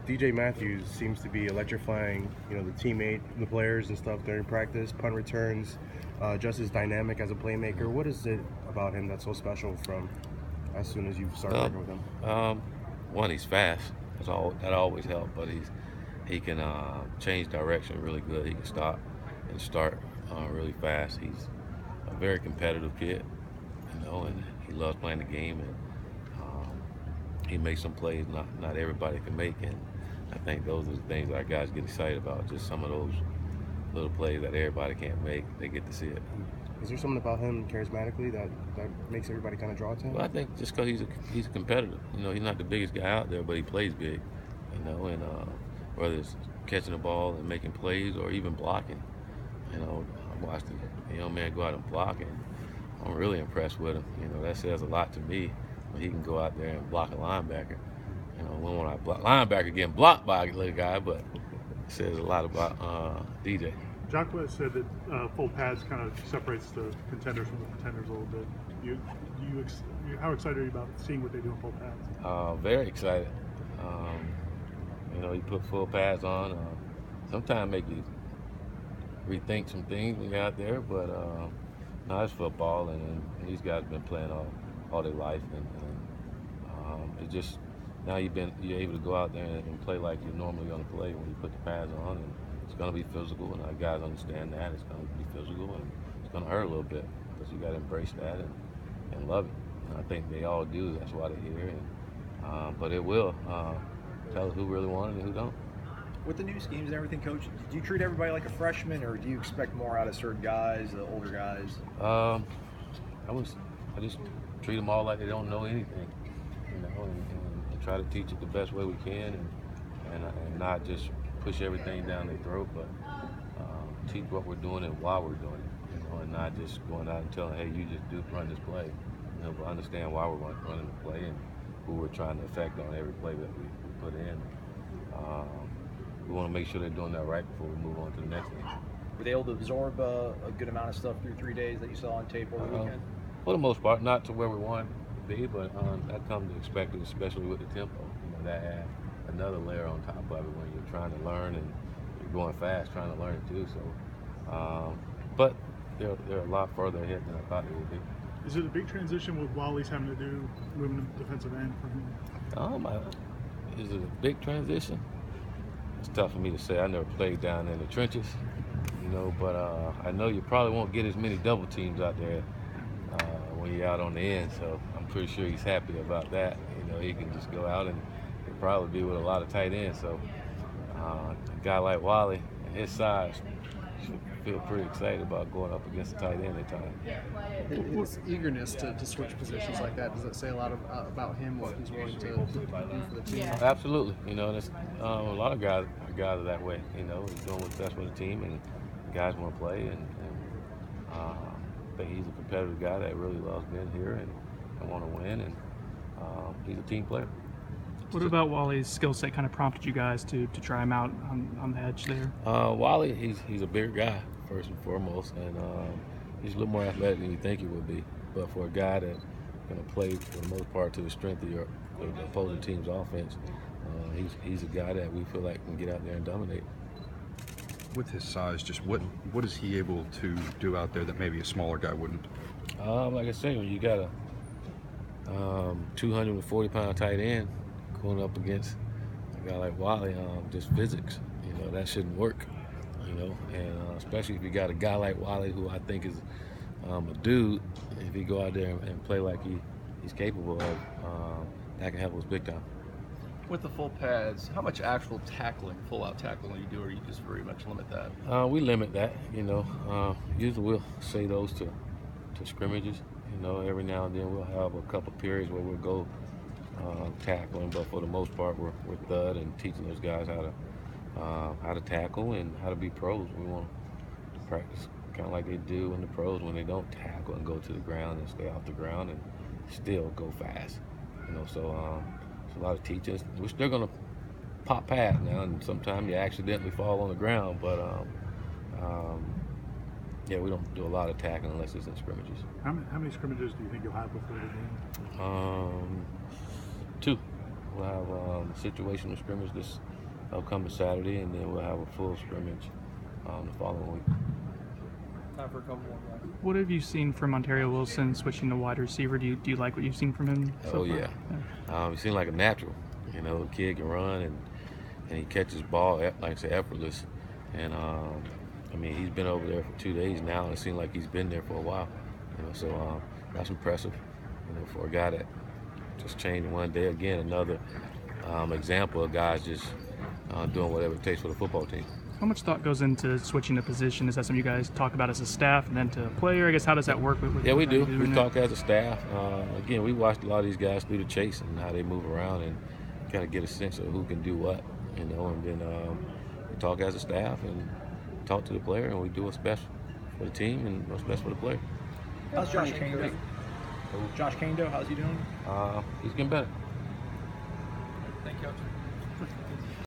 DJ Matthews seems to be electrifying, the teammate, the players and stuff during practice, punt returns, just as dynamic as a playmaker. What is it about him that's so special from as soon as you start working with him? One, he's fast. That always helps, but he can change direction really good. He can stop and start really fast. He's a very competitive kid, and he loves playing the game, and he makes some plays not everybody can make, and I think those are the things our guys get excited about. Just some of those little plays that everybody can't make, they get to see it. Is there something about him charismatically that makes everybody kind of draw to him? Well, I think just because he's a competitor. He's not the biggest guy out there, but he plays big. And whether it's catching the ball and making plays or even blocking. I watched a young man go out and block, and I'm really impressed with him. That says a lot to me when he can go out there and block a linebacker. When I block linebacker getting blocked by a little guy, but it says a lot about DJ. Jacques said that full pads kind of separates the contenders from the pretenders a little bit. How excited are you about seeing what they do in full pads? Very excited. He put full pads on. Sometimes make you rethink some things when you're out there, but no, it's football, and these guys have been playing all their life, and it just now you're able to go out there and play like you're normally going to play when you put the pads on, and it's going to be physical, and our guys understand that it's going to be physical, and it's going to hurt a little bit, because you got to embrace that and love it. And I think they all do. That's why they're here, but it will tell us who really wanted it and who don't. With the new schemes and everything, Coach, do you treat everybody like a freshman, or do you expect more out of certain guys, the older guys? I just treat them all like they don't know anything, and try to teach it the best way we can, and not just push everything down their throat, but teach what we're doing and why we're doing it, and not just going out and telling, hey, you just run this play, but understand why we're running the play and who we're trying to affect on every play that we put in. We want to make sure they're doing that right before we move on to the next thing. Were they able to absorb a good amount of stuff through 3 days that you saw on tape over the weekend? For the most part, not to where we want to be, but I come to expect it, especially with the tempo. That adds another layer on top of it when you're trying to learn and you're going fast, trying to learn it too. So, but they're a lot further ahead than I thought they would be. Is it a big transition with Wally's having to do moving to defensive end for him? Is it a big transition? It's tough for me to say. I never played down in the trenches, but I know you probably won't get as many double teams out there when you're out on the end. So I'm pretty sure he's happy about that. He can just go out and he'll probably be with a lot of tight ends. So a guy like Wally and his size should feel pretty excited about going up against a tight end at times. His eagerness to switch positions like that, does it say a lot about him, what he's willing to do for the team? Absolutely. There's a lot of guys are that way. He's doing what's best for the team, and the guys want to play, and I think he's a competitive guy that really loves being here and want to win, and he's a team player. What about Wally's skill set kind of prompted you guys to try him out on the edge there? Wally, he's a bigger guy, first and foremost, and he's a little more athletic than you think he would be. But for a guy that's going to play, for the most part, to the strength of the opposing team's offense, he's a guy that we feel like can get out there and dominate. With his size, just what is he able to do out there that maybe a smaller guy wouldn't? Like I say, when you got a 240-pound tight end going up against a guy like Wally, just physics, that shouldn't work, and especially if you got a guy like Wally, who I think is a dude. If he go out there and play like he's capable of, that can help us big time. With the full pads, how much actual tackling, full-out tackling do you do, or you just very much limit that? We limit that, Usually we'll say those to scrimmages. Every now and then we'll have a couple periods where we'll go tackling, but for the most part we're thud and teaching those guys how to tackle and how to be pros. We want to practice kind of like they do in the pros when they don't tackle and go to the ground and stay off the ground and still go fast. So it's a lot of teaching. We're still going to pop pads now, and sometimes you accidentally fall on the ground, but we don't do a lot of tackling unless it's in scrimmages. How many scrimmages do you think you'll have before the game? 2. We'll have situational scrimmage this upcoming Saturday, and then we'll have a full scrimmage the following week. Time for a couple more, guys. What have you seen from Ontario Wilson switching to wide receiver? Do you like what you've seen from him so Oh far? yeah, he seems like a natural. You know, the kid can run and he catches ball like I say effortless. And I mean, he's been over there for 2 days now, and it seems like he's been there for a while. You know, so that's impressive. You know, for a guy that just changed in 1 day. Again, another example of guys just doing whatever it takes for the football team. How much thought goes into switching a position? Is that something you guys talk about as a staff and then to a player? I guess, how does that work? Yeah, we do. We it? talk as a staff. Again, we watched a lot of these guys through the chase and how they move around and kind of get a sense of who can do what, you know, and then we talk as a staff and talk to the player, and we do what's best for the team and what's best for the player. How's Josh Kane doing? Josh Kane, how's he doing? He's getting better.